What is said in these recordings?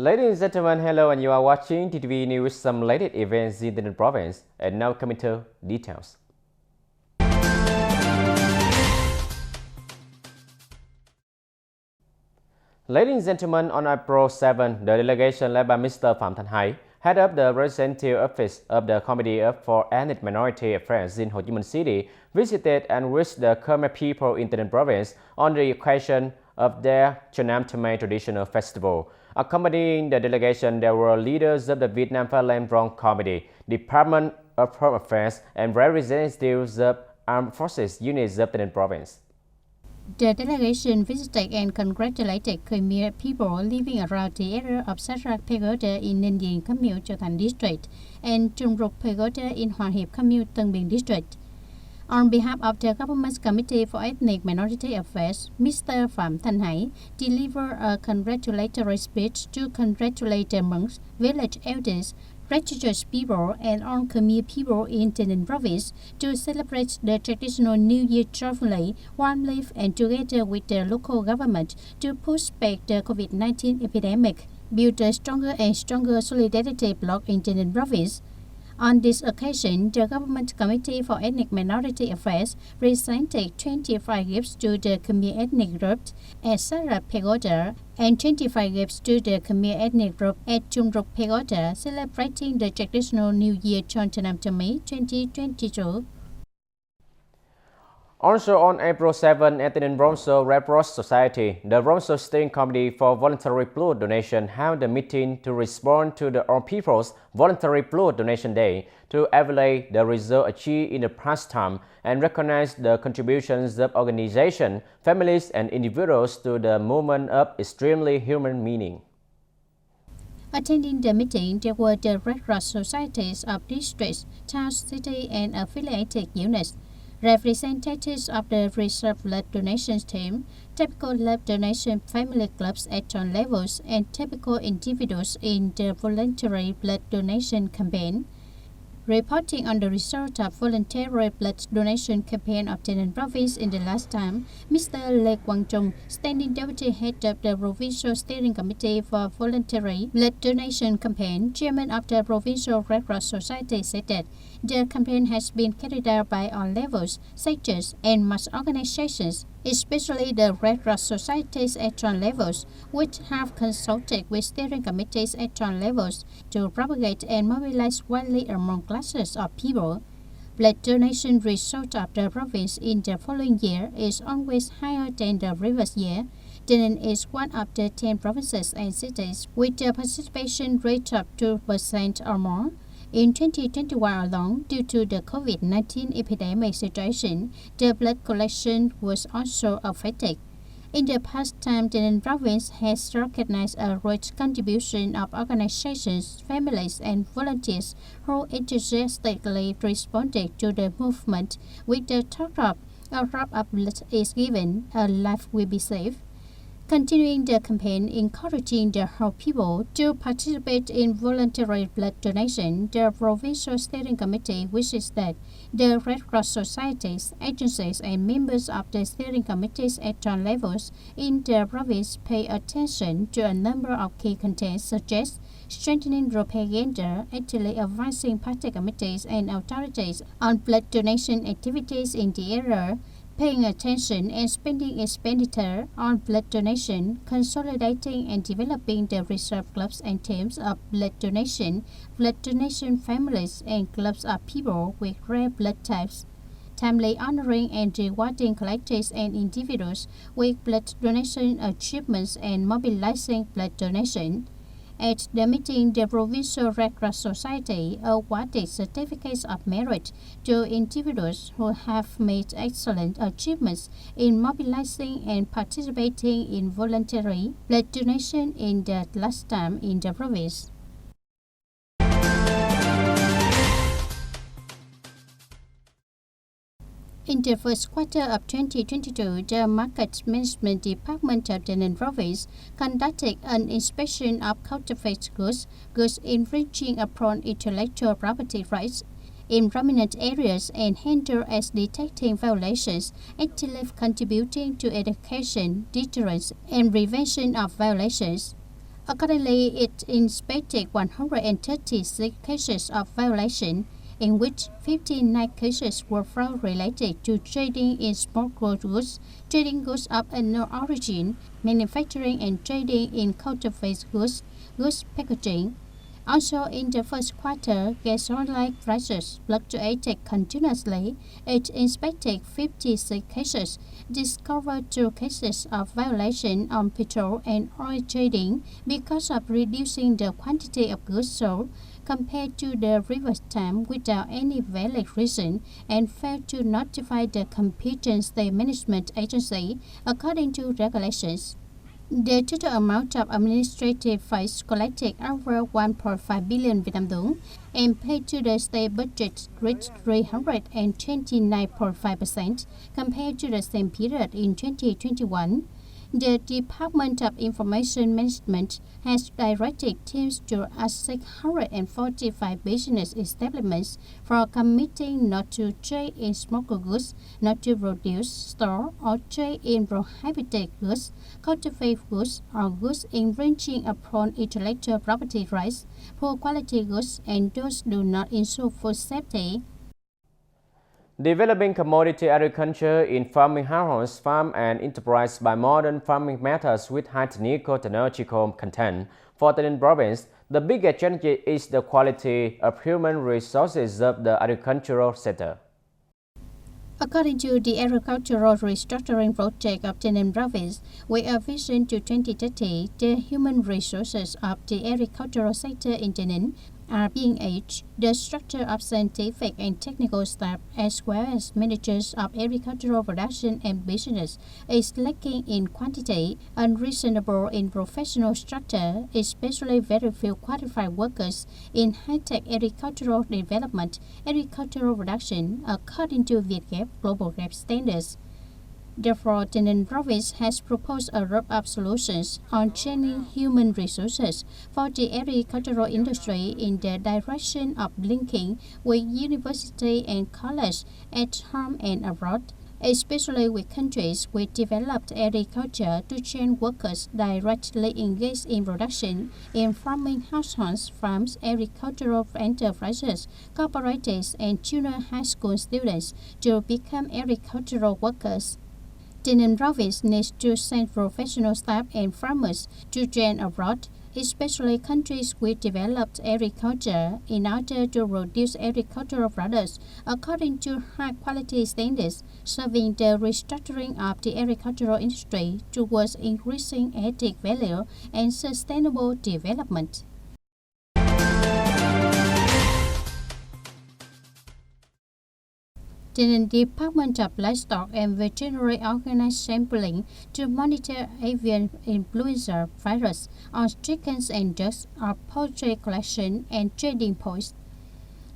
Ladies and gentlemen, hello, and you are watching TTV News, some latest events in the province, and now coming to details. Ladies and gentlemen, on April 7, the delegation led by Mr. Thmay, head of the representative office of the Committee for Ethnic Minority Affairs in Ho Chi Minh City, visited and wished the Khmer people in the province on the occasion of their Chhnam Thmay traditional festival. Accompanying the delegation, there were leaders of the Vietnam Fairland Wrong Committee, Department of Home Affairs, and representatives of Armed Forces units of the province. The delegation visited and congratulated Khmer people living around the area of Sarak Pagoda in Ninh Dien Commune, Châu Thành District, and Trung Rục Pagoda in Hoa Hiệp Commune, Tân Bình District. On behalf of the Government's Committee for Ethnic Minority Affairs, Mr. Thmay delivered a congratulatory speech to congratulate the monks, village elders, religious people, and all Khmer people in Tay Ninh province to celebrate the traditional New Year joyfully, warmly, and together with the local government to push back the COVID-19 epidemic, build a stronger and stronger solidarity bloc in Tay Ninh province. On this occasion, the Government Committee for Ethnic Minority Affairs presented 25 gifts to the Khmer ethnic group at Sarak Pagoda and 25 gifts to the Khmer ethnic group at Trung Rục Pagoda, celebrating the traditional New Year Chhnam Thmay 2022. Also on April 7, at the Romso Red Cross Society, the Romso Steering Committee for Voluntary Blood Donation held a meeting to respond to the All People's Voluntary Blood Donation Day to evaluate the result achieved in the past time and recognize the contributions of organizations, families, and individuals to the movement of extremely human meaning. Attending the meeting, there were the Red Cross Societies of districts, towns, cities, and affiliated units, representatives of the reserve blood donation team, typical blood donation family clubs at all levels, and typical individuals in the voluntary blood donation campaign. Reporting on the result of voluntary blood donation campaign of Tay Ninh province in the last time, Mr. Lê Quang Trung, standing deputy head of the Provincial Steering Committee for Voluntary Blood Donation Campaign, chairman of the Provincial Red Cross Society, said that the campaign has been carried out by all levels, sectors, and mass organizations, especially the Red Cross Societies at all levels, which have consulted with steering committees at all levels to propagate and mobilize widely among classes of people. Blood donation result of the province in the following year is always higher than the previous year. Tay Ninh is one of the 10 provinces and cities with a participation rate of 2% or more. In 2021 alone, due to the COVID-19 epidemic situation, the blood collection was also affected. In the past time, the Tay Ninh province has recognized a great contribution of organizations, families, and volunteers who enthusiastically responded to the movement with the thought of a drop of blood is given, a life will be saved. Continuing the campaign encouraging the whole people to participate in voluntary blood donation, the Provincial Steering Committee wishes that the Red Cross Societies, agencies, and members of the steering committees at all levels in the province pay attention to a number of key contents such as strengthening propaganda, actively advising party committees and authorities on blood donation activities in the area, paying attention and spending expenditure on blood donation, consolidating and developing the reserve clubs and teams of blood donation families, and clubs of people with rare blood types, timely honoring and rewarding collectives and individuals with blood donation achievements, and mobilizing blood donation. At the meeting, the Provincial Red Cross Society awarded certificates of merit to individuals who have made excellent achievements in mobilizing and participating in voluntary blood donation in the last time in the province. In the first quarter of 2022, the Market Management Department of Tay Ninh province conducted an inspection of counterfeit goods infringing upon intellectual property rights in prominent areas and hinder as detecting violations, actively contributing to education, deterrence, and prevention of violations. Accordingly, it inspected 136 cases of violation, in which 59 cases were fraud related to trading in smuggled goods, trading goods of unknown origin, manufacturing and trading in counterfeit goods, goods packaging. Also, in the first quarter, gasoline prices fluctuated continuously. It inspected 56 cases, discovered 2 cases of violation on petrol and oil trading because of reducing the quantity of goods sold compared to the previous time without any valid reason, and failed to notify the competent state management agency according to regulations. The total amount of administrative fees collected over 1.5 billion Vietnam dong and paid to the state budget reached 329.5% compared to the same period in 2021. The Department of Information Management has directed teams to 645 business establishments for committing not to trade in smuggled goods, not to produce, store, or trade in prohibited goods, counterfeit goods, or goods infringing upon intellectual property rights, poor quality goods, and those do not ensure food safety. Developing commodity agriculture in farming households, farm and enterprise by modern farming methods with high technological content. For Tay Ninh province, the biggest challenge is the quality of human resources of the agricultural sector. According to the Agricultural Restructuring Project of Tay Ninh province, with a vision to 2030, the human resources of the agricultural sector in Tay Ninh are being aged. The structure of scientific and technical staff, as well as managers of agricultural production and business, is lacking in quantity, unreasonable in professional structure, especially very few qualified workers in high-tech agricultural development, agricultural production, according to Vietgap Global Gap standards. Therefore, Tay Ninh province has proposed a rope of solutions on training human resources for the agricultural industry in the direction of linking with university and college at home and abroad, especially with countries with developed agriculture, to train workers directly engaged in production in farming households, farms, agricultural enterprises, cooperatives, and junior high school students to become agricultural workers. Tay Ninh province needs to send professional staff and farmers to train abroad, especially countries with developed agriculture, in order to produce agricultural products according to high-quality standards, serving the restructuring of the agricultural industry towards increasing added value and sustainable development. The Department of Livestock and Veterinary organized sampling to monitor avian influenza virus on chickens and ducks or poultry collection and trading points.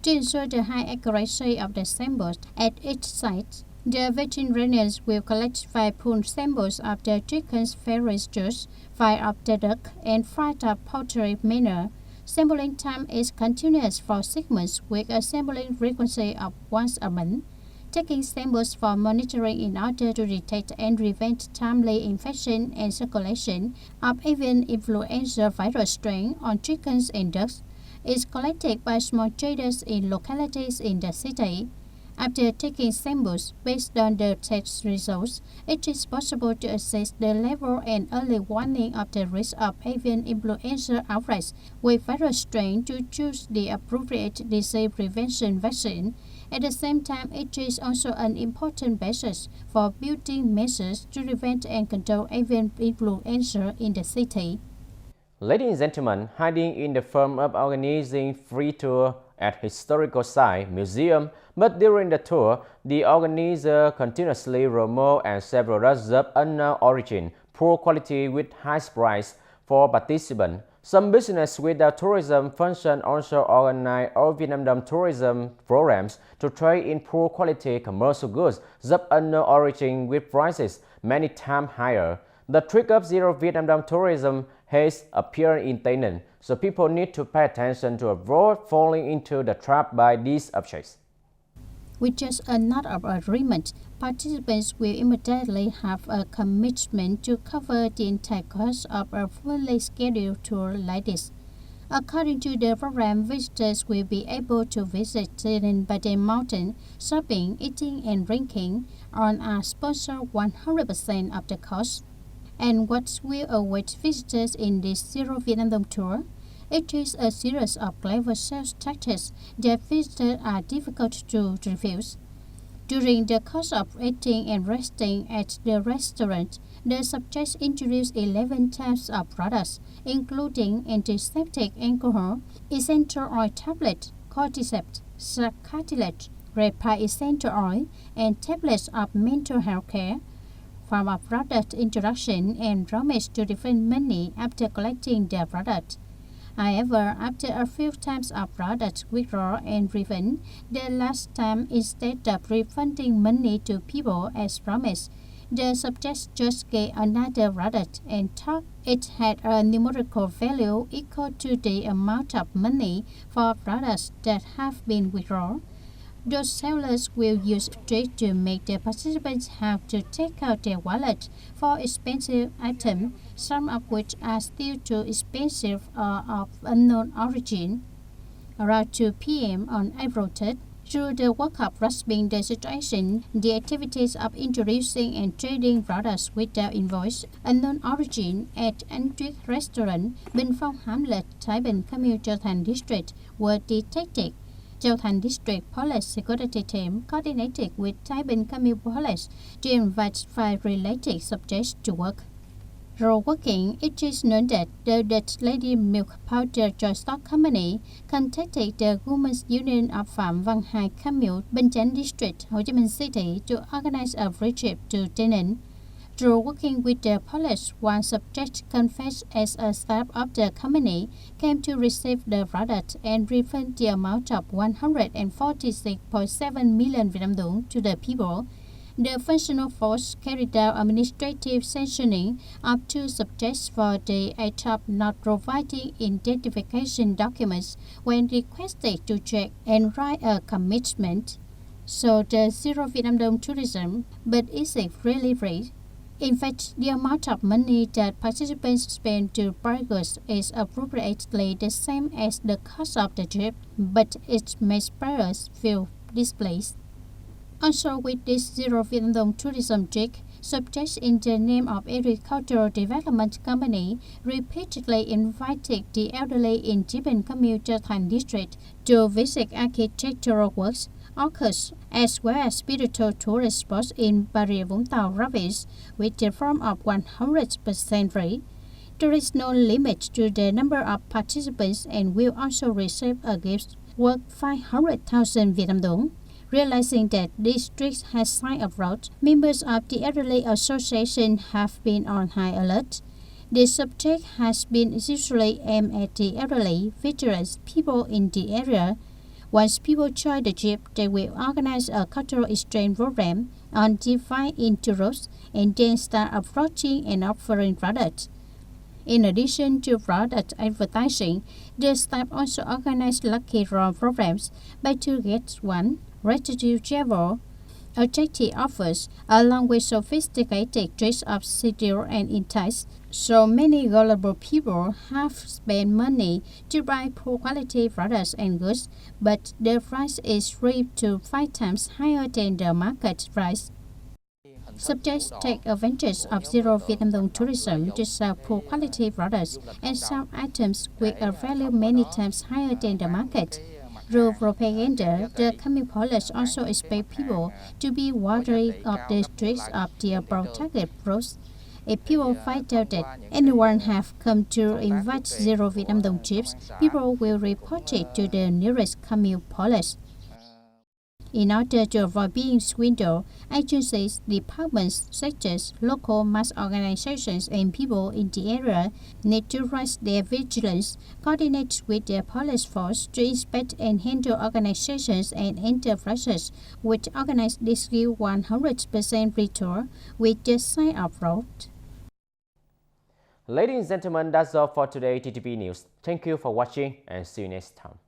To ensure the high accuracy of the samples at each site, the veterinarians will collect 5 pooled samples of the chickens' various juice, 5 of the duck, and 5 of poultry manure. Sampling time is continuous for 6 months with a sampling frequency of once a month. Taking samples for monitoring in order to detect and prevent timely infection and circulation of avian influenza virus strain on chickens and ducks is collected by small traders in localities in the city. After taking samples based on the test results, it is possible to assess the level and early warning of the risk of avian influenza outbreaks with virus strain to choose the appropriate disease prevention vaccine. At the same time, it is also an important basis for building measures to prevent and control avian influenza in the city. Ladies and gentlemen, hiding in the form of organizing free tour at historical site, museum, but during the tour, the organizer continuously remove and several products of unknown origin, poor quality with high price for participants. Some business without tourism function also organize all Vietnam Dom tourism programs to trade in poor quality commercial goods of unknown origin with prices many times higher. The trick of zero Vietnam Dom tourism has appeared in Tay Ninh, so people need to pay attention to avoid falling into the trap by these objects. With just a note of agreement, participants will immediately have a commitment to cover the entire cost of a fully scheduled tour like this. According to the program, visitors will be able to visit Tay Ninh by the mountain, shopping, eating, and drinking on a sponsor 100% of the cost. And what will await visitors in this Zero Vietnam Dome tour? It is a series of clever sales tactics that visitors are difficult to refuse. During the course of eating and resting at the restaurant, the subjects introduced 11 types of products, including antiseptic alcohol, essential oil tablet, cordyceps, cartilage, repair essential oil, and tablets of mental health care. From a product introduction and promise to refund money after collecting the product. However, after a few times of product withdrawal and refund, the last time instead of refunding money to people as promised, the subjects just gave another product and thought it had a numerical value equal to the amount of money for products that have been withdrawn. Those sellers will use tricks to make the participants have to take out their wallet for expensive items, some of which are still too expensive or of unknown origin. Around 2 p.m. on April 3rd, through the work of grasping the situation, the activities of introducing and trading products without invoice, unknown origin at Antwick Restaurant, Bình Phong Hamlet, Thái Bình Commune, Châu Thành District were detected. Châu Thành District Police Security Team coordinated with Thái Bình Commune Police to invite 5 related subjects to work. Through working, it is known that the Dutch Lady Milk Powder Joy Stock Company contacted the Women's Union of Phạm Văn Hai Commune, Bình Chánh District, Ho Chi Minh City to organize a free trip to Tay Ninh. Through working with the police, one subject confessed as a staff of the company came to receive the product and refund the amount of 146.7 million Vietnam dong to the people. The functional force carried out administrative sanctioning of 2 subjects for the act of not providing identification documents when requested to check and write a commitment. So the Zero Vietnam Dome tourism, but is it really free? In fact, the amount of money that participants spend to purchase is appropriately the same as the cost of the trip, but it makes buyers feel displaced. Also, with this Zero Vietnam Dome tourism trick, subjects in the name of Agricultural Development Company repeatedly invited the elderly in Thái Bình Commune, Châu Thành District to visit architectural works, orchids, as well as spiritual tourist spots in Bà Rịa Vũng Tàu province, with the form of 100% free. There is no limit to the number of participants and will also receive a gift worth 500,000 Vietnam dong. Realizing that this trick has signed abroad, members of the Elderly Association have been on high alert. The subject has been usually aimed at the elderly, veterans, people in the area. Once people join the trip, they will organize a cultural exchange program on divide into rows and then start approaching and offering products. In addition to product advertising, the staff also organized lucky draw programs by 2 get 1 ready travel, attractive offers, along with sophisticated tricks of seduce and entice. So many gullible people have spent money to buy poor quality products and goods, but the price is 3 to 5 times higher than the market price. Subjects take advantage of Zero Vietnam Dome tourism to sell poor quality products and sell items with a value many times higher than the market. Through propaganda, the Khmer police also expect people to be wary of the tricks of the above target groups. If people find out that anyone have come to invite Zero Vietnam Dome trips, people will report it to the nearest Khmer police. In order to avoid being swindled, agencies, departments, sectors, local mass organizations, and people in the area need to raise their vigilance, coordinate with their police force to inspect and handle organizations and enterprises which organize this 100% retour with the sign of road. Ladies and gentlemen, that's all for today TTV News. Thank you for watching and see you next time.